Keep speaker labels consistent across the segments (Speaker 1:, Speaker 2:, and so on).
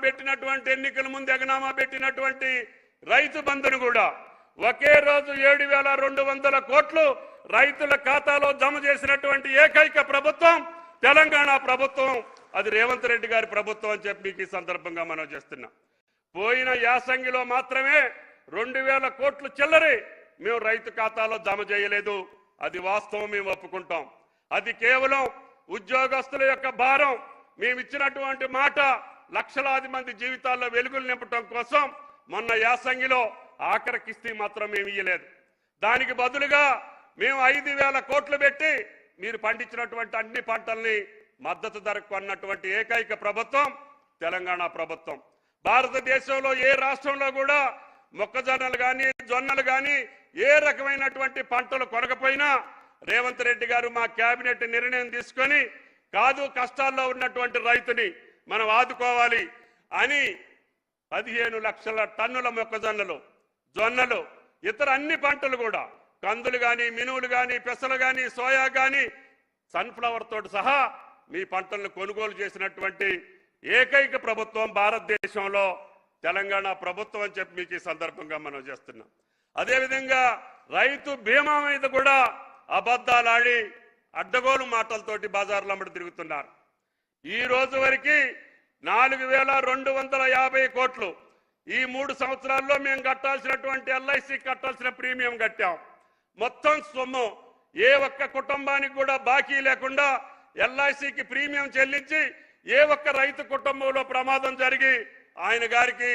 Speaker 1: పెట్టినటువంటి ఎన్నికల ముందు ఎగనామా పెట్టినటువంటి రైతు బంధును కూడా ఒకే రోజు 7,200 కోట్లు రైతుల ఖాతాలో జమ చేసినటువంటి ఏకైక ప్రభుత్వం తెలంగాణ ప్రభుత్వం. అది రేవంత్ రెడ్డి గారి ప్రభుత్వం అని చెప్పి మీకు ఈ సందర్భంగా మనం చేస్తున్నాం. పోయిన యాసంగిలో మాత్రమే 2,000 కోట్లు చిల్లరి మేము రైతు ఖాతాలో జమ చేయలేదు. అది వాస్తవం, మేము ఒప్పుకుంటాం. అది కేవలం ఉద్యోగస్తుల యొక్క భారం. మేము ఇచ్చినటువంటి మాట లక్షలాది మంది జీవితాల్లో వెలుగులు నింపడం కోసం మొన్న యాసంగిలో ఆఖరి కిస్తీ మాత్రం మేము ఇయ్యలేదు. దానికి బదులుగా మేము 5,000 కోట్లు పెట్టి మీరు పండించినటువంటి అన్ని పంటల్ని మద్దతు ధరకు కొన్నటువంటి ఏకైక ప్రభుత్వం తెలంగాణ ప్రభుత్వం. భారతదేశంలో ఏ రాష్ట్రంలో కూడా మొక్కజొన్నలు కానీ జొన్నలు కానీ ఏ రకమైనటువంటి పంటలు కొనకపోయినా రేవంత్ రెడ్డి గారు మా కేబినెట్ నిర్ణయం తీసుకొని కాదు కష్టాల్లో ఉన్నటువంటి రైతుని మనం ఆదుకోవాలి అని 15 లక్షల టన్నుల మొక్కజొన్నలు జొన్నలు ఇతర అన్ని పంటలు కూడా కందులు కానీ మినువులు కానీ పెసలు కానీ సోయా కానీ సన్ఫ్లవర్ తోటి సహా మీ పంటలను కొనుగోలు చేసినటువంటి ఏకైక ప్రభుత్వం భారతదేశంలో తెలంగాణ ప్రభుత్వం అని చెప్పి మీకు ఈ సందర్భంగా మనం చేస్తున్నాం. అదేవిధంగా రైతు బీమా మీద కూడా అబద్ధాలాడి అడ్డగోలు మాటలతోటి బజార్లో అమ్మడి తిరుగుతున్నారు. ఈ రోజు వరకు 4,250 కోట్లు ఈ 3 సంవత్సరాల్లో మేము కట్టాల్సినటువంటి LIC కట్టాల్సిన ప్రీమియం కట్టాం. మొత్తం సొమ్ము ఏ ఒక్క కుటుంబానికి కూడా బాకీ లేకుండా LICకి ప్రీమియం చెల్లించి ఏ ఒక్క రైతు కుటుంబంలో ప్రమాదం జరిగి ఆయన గారికి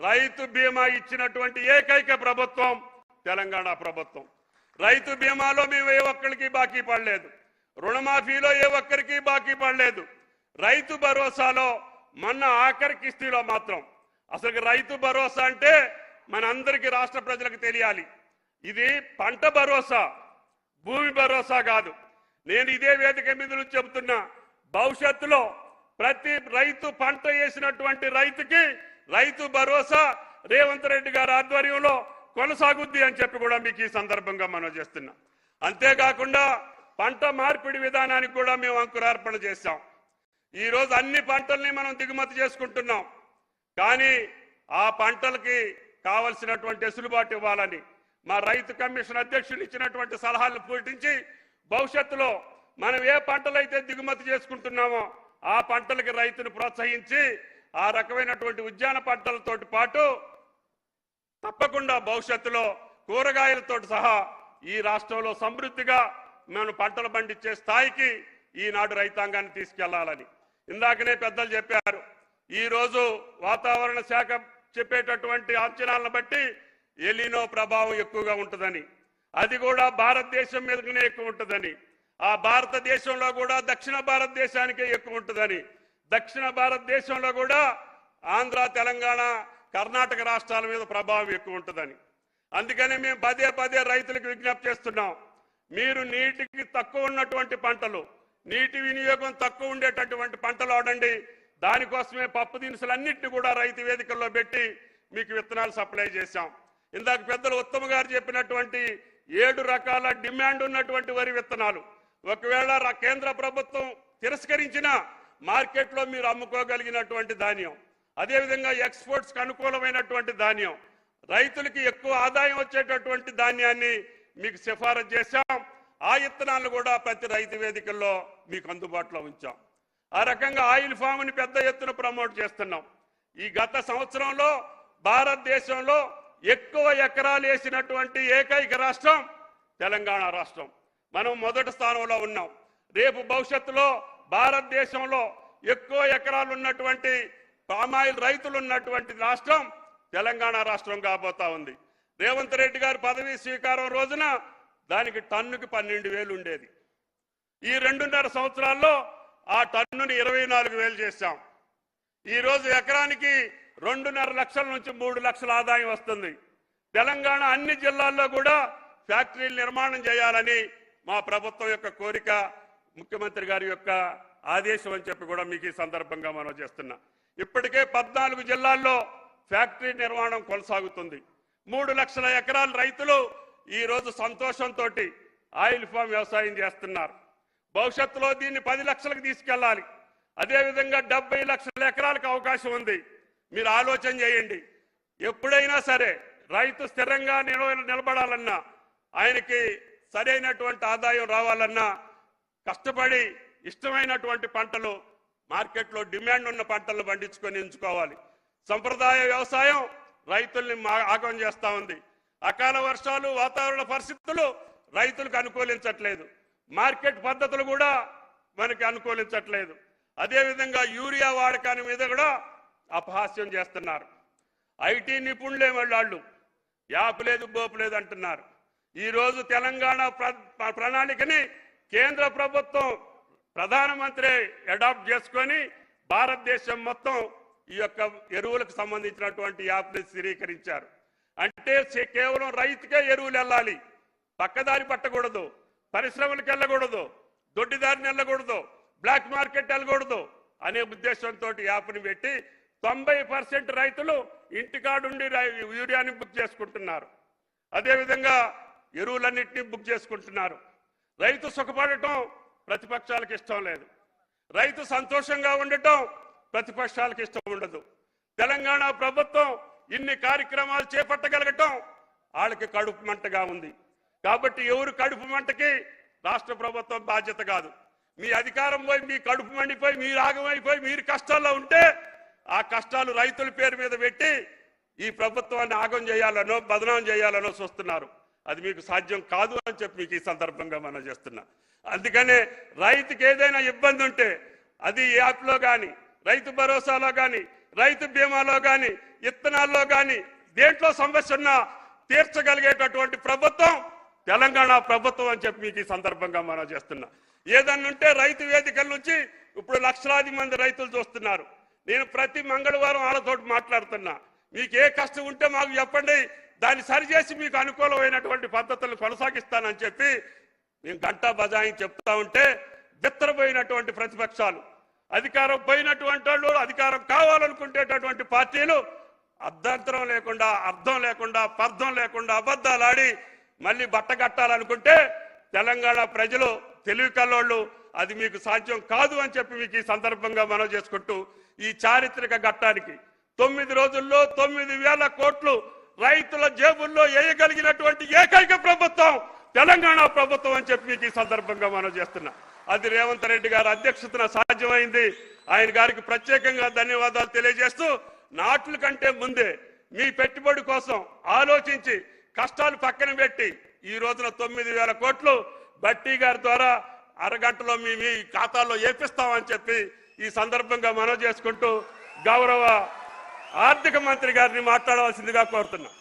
Speaker 1: రైతు బీమా ఇచ్చినటువంటి ఏకైక ప్రభుత్వం తెలంగాణ ప్రభుత్వం. రైతు బీమాలో మేము ఏ ఒక్కరికి బాకీ పడలేదు. రుణమాఫీలో ఏ ఒక్కరికి బాకీ పడలేదు. రైతు భరోసాలో మొన్న ఆఖరి కిస్తీలో మాత్రం అసలు రైతు భరోసా అంటే మనందరికీ రాష్ట్ర ప్రజలకు తెలియాలి. ఇది పంట భరోసా, భూమి భరోసా కాదు. నేను ఇదే వేదిక మీద నుంచి చెబుతున్నా, భవిష్యత్తులో ప్రతి రైతు పంట వేసినటువంటి రైతుకి రైతు భరోసా రేవంత్ రెడ్డి గారి ఆధ్వర్యంలో కొనసాగుద్ది అని చెప్పి కూడా మీకు ఈ సందర్భంగా మనం చేస్తున్నాం. అంతేకాకుండా పంట మార్పిడి విధానానికి కూడా మేము అంకురార్పణ చేశాం. ఈరోజు అన్ని పంటల్ని మనం దిగుమతి చేసుకుంటున్నాం. కానీ ఆ పంటలకి కావలసినటువంటి వెసులుబాటు ఇవ్వాలని మా రైతు కమిషన్ అధ్యక్షులు ఇచ్చినటువంటి సలహాలను పూటించి భవిష్యత్తులో మనం ఏ పంటలైతే దిగుమతి చేసుకుంటున్నామో ఆ పంటలకి రైతును ప్రోత్సహించి ఆ రకమైనటువంటి ఉద్యాన పంటలతోటి పాటు తప్పకుండా భవిష్యత్తులో కూరగాయలతో సహా ఈ రాష్ట్రంలో సమృద్ధిగా మనం పంటలు పండించే స్థాయికి ఈనాడు రైతాంగాన్ని తీసుకెళ్లాలని ఇందాకనే పెద్దలు చెప్పారు. ఈరోజు వాతావరణ శాఖ చెప్పేటటువంటి అంచనాలను బట్టి ఎలినో ప్రభావం ఎక్కువగా ఉంటుందని, అది కూడా భారతదేశం మీదనే ఎక్కువ ఉంటుందని, ఆ భారతదేశంలో కూడా దక్షిణ భారతదేశానికే ఎక్కువ ఉంటుందని, దక్షిణ భారతదేశంలో కూడా ఆంధ్ర తెలంగాణ కర్ణాటక రాష్ట్రాల మీద ప్రభావం ఎక్కువ ఉంటుందని. అందుకని మేము పదే పదే రైతులకు విజ్ఞప్తి చేస్తున్నాం, మీరు నీటికి తక్కువ ఉన్నటువంటి పంటలు, నీటి వినియోగం తక్కువ ఉండేటటువంటి పంటలు వాడండి. దానికోసమే పప్పు దినుసులన్నింటినీ కూడా రైతు వేదికల్లో పెట్టి మీకు విత్తనాలు సప్లై చేశాం. ఇందాక పెద్దలు ఉత్తమ్ గారు చెప్పినటువంటి 7 రకాల డిమాండ్ ఉన్నటువంటి వరి విత్తనాలు ఒకవేళ కేంద్ర ప్రభుత్వం తిరస్కరించిన మార్కెట్లో మీరు అమ్ముకోగలిగినటువంటి ధాన్యం, అదేవిధంగా ఎక్స్పోర్ట్స్కి అనుకూలమైనటువంటి ధాన్యం, రైతులకి ఎక్కువ ఆదాయం వచ్చేటటువంటి ధాన్యాన్ని మీకు సిఫారసు చేశాం. ఆ విత్తనాలను కూడా ప్రతి రైతు వేదికల్లో మీకు అందుబాటులో ఉంచాం. ఆ రకంగా ఆయిల్ ఫామ్ని పెద్ద ఎత్తున ప్రమోట్ చేస్తున్నాం. ఈ గత సంవత్సరంలో భారతదేశంలో ఎక్కువ ఎకరాలు వేసినటువంటి ఏకైక రాష్ట్రం తెలంగాణ రాష్ట్రం. మనం మొదటి స్థానంలో ఉన్నాం. రేపు భవిష్యత్తులో భారతదేశంలో ఎక్కువ ఎకరాలు ఉన్నటువంటి పామాయిల్ రైతులు ఉన్నటువంటి రాష్ట్రం తెలంగాణ రాష్ట్రం కాబోతా ఉంది. రేవంత్ రెడ్డి గారు పదవీ స్వీకారం రోజున దానికి టన్నుకి 12,000 ఉండేది. ఈ 2.5 సంవత్సరాల్లో ఆ టన్నుని 24,000 చేశాం. ఈరోజు ఎకరానికి 2.5 లక్షల నుంచి 3 లక్షల ఆదాయం వస్తుంది. తెలంగాణ అన్ని జిల్లాల్లో కూడా ఫ్యాక్టరీలు నిర్మాణం చేయాలని మా ప్రభుత్వం యొక్క కోరిక, ముఖ్యమంత్రి గారి యొక్క ఆదేశం అని చెప్పి కూడా మీకు ఈ సందర్భంగా మనం చేస్తున్నాం. ఇప్పటికే 14 జిల్లాల్లో ఫ్యాక్టరీ నిర్మాణం కొనసాగుతుంది. 3 లక్షల ఎకరాల రైతులు ఈరోజు సంతోషంతో ఆయిల్ ఫామ్ వ్యవసాయం చేస్తున్నారు. భవిష్యత్తులో దీన్ని 10 లక్షలకు తీసుకెళ్లాలి. అదేవిధంగా 70 లక్షల ఎకరాలకు అవకాశం ఉంది. మీరు ఆలోచన చేయండి. ఎప్పుడైనా సరే రైతు స్థిరంగా నిలబడాలన్నా, ఆయనకి సరైనటువంటి ఆదాయం రావాలన్నా కష్టపడి ఇష్టమైనటువంటి పంటలు, మార్కెట్లో డిమాండ్ ఉన్న పంటలను పండించుకొని ఎంచుకోవాలి. సంప్రదాయ వ్యవసాయం రైతుల్ని ఆగం చేస్తూ ఉంది. అకాల వర్షాలు, వాతావరణ పరిస్థితులు రైతులకు అనుకూలించట్లేదు. మార్కెట్ పద్ధతులు కూడా మనకి అనుకూలించట్లేదు. అదేవిధంగా యూరియా వాడకాన్ని మీద కూడా అపహాస్యం చేస్తున్నారు. ఐటీ నిపుణులే వాళ్ళు యాప్ లేదు బోపు లేదు అంటున్నారు. ఈరోజు తెలంగాణ ప్రణాళికని కేంద్ర ప్రభుత్వం ప్రధానమంత్రి అడాప్ట్ చేసుకొని భారతదేశం మొత్తం ఈ యొక్క ఎరువులకు సంబంధించినటువంటి యాప్ని స్థిరీకరించారు. అంటే కేవలం రైతుకే ఎరువులు వెళ్ళాలి, పక్కదారి పట్టకూడదు, పరిశ్రమలకు వెళ్ళకూడదు, దొడ్డిదారిని వెళ్ళకూడదు, బ్లాక్ మార్కెట్ వెళ్ళకూడదు అనే ఉద్దేశంతో యాప్ని పెట్టి 90% రైతులు ఇంటికాడుండి యూరియాని బుక్ చేసుకుంటున్నారు. అదేవిధంగా ఎరువులన్నింటినీ బుక్ చేసుకుంటున్నారు. రైతు సుఖపడటం ప్రతిపక్షాలకు ఇష్టం లేదు, రైతు సంతోషంగా ఉండటం ప్రతిపక్షాలకు ఇష్టం ఉండదు. తెలంగాణ ప్రభుత్వం ఇన్ని కార్యక్రమాలు చేపట్టగలగటం వాళ్ళకి కడుపు మంటగా ఉంది. కాబట్టి ఎవరు కడుపు మంటకి రాష్ట్ర ప్రభుత్వం బాధ్యత కాదు. మీ అధికారం పోయి, మీ కడుపు మండిపోయి, మీరు ఆగమైపోయి, మీరు కష్టాల్లో ఉంటే ఆ కష్టాలు రైతుల పేరు మీద పెట్టి ఈ ప్రభుత్వాన్ని ఆగం చేయాలనో బదనాం చేయాలనో చూస్తున్నారు. అది మీకు సాధ్యం కాదు అని చెప్పి మీకు ఈ సందర్భంగా మనం చేస్తున్నా. అందుకనే రైతుకి ఏదైనా ఇబ్బంది ఉంటే అది యాప్లో కానీ, రైతు భరోసాలో కానీ, రైతు బీమాలో కానీ, ఇత్తనాల్లో కానీ దేంట్లో సమస్య ఉన్నా తీర్చగలిగేటటువంటి ప్రభుత్వం తెలంగాణ ప్రభుత్వం అని చెప్పి మీకు ఈ సందర్భంగా మనం చేస్తున్నా. ఏదన్నా ఉంటే రైతు వేదికల నుంచి ఇప్పుడు లక్షలాది మంది రైతులు చూస్తున్నారు. నేను ప్రతి మంగళవారం వాళ్ళతో మాట్లాడుతున్నా. మీకు ఏ కష్టం ఉంటే మాకు చెప్పండి, దాన్ని సరిచేసి మీకు అనుకూలమైనటువంటి పద్ధతులను కొనసాగిస్తానని చెప్పి నేను గంటా బజాయించి చెప్తా ఉంటే బిత్తరపోయినటువంటి ప్రతిపక్షాలు, అధికారం పోయినటువంటి వాళ్ళు, అధికారం కావాలనుకునేటటువంటి పార్టీలు అర్ధంతరం లేకుండా, అర్థం లేకుండా, పర్థం లేకుండా అబద్ధాలు ఆడి మళ్ళీ బట్టగట్టాలనుకుంటే తెలంగాణ ప్రజలు తెలివి కల్లోళ్ళు, అది మీకు సాధ్యం కాదు అని చెప్పి మీకు ఈ సందర్భంగా మనం చేసుకుంటూ ఈ చారిత్రక ఘట్టానికి 9 రోజుల్లో 9,000 కోట్లు రైతుల జేబుల్లో వేయగలిగినటువంటి ఏకైక ప్రభుత్వం తెలంగాణ ప్రభుత్వం అని చెప్పి మీకు ఈ సందర్భంగా మనం చేస్తున్నా. అది రేవంత్ రెడ్డి గారి అధ్యక్షతన సాధ్యమైంది. ఆయన గారికి ప్రత్యేకంగా ధన్యవాదాలు తెలియజేస్తూ, నాట్ల కంటే ముందే మీ పెట్టుబడి కోసం ఆలోచించి కష్టాలు పక్కన పెట్టి ఈ రోజున 9,000 కోట్లు బట్టి గారి ద్వారా అరగంటలో మీ ఖాతాల్లో వేపిస్తామని చెప్పి ఈ సందర్భంగా మనం చేసుకుంటూ గౌరవ ఆర్థిక మంత్రి గారిని మాట్లాడవలసిందిగా కోరుతున్నాం.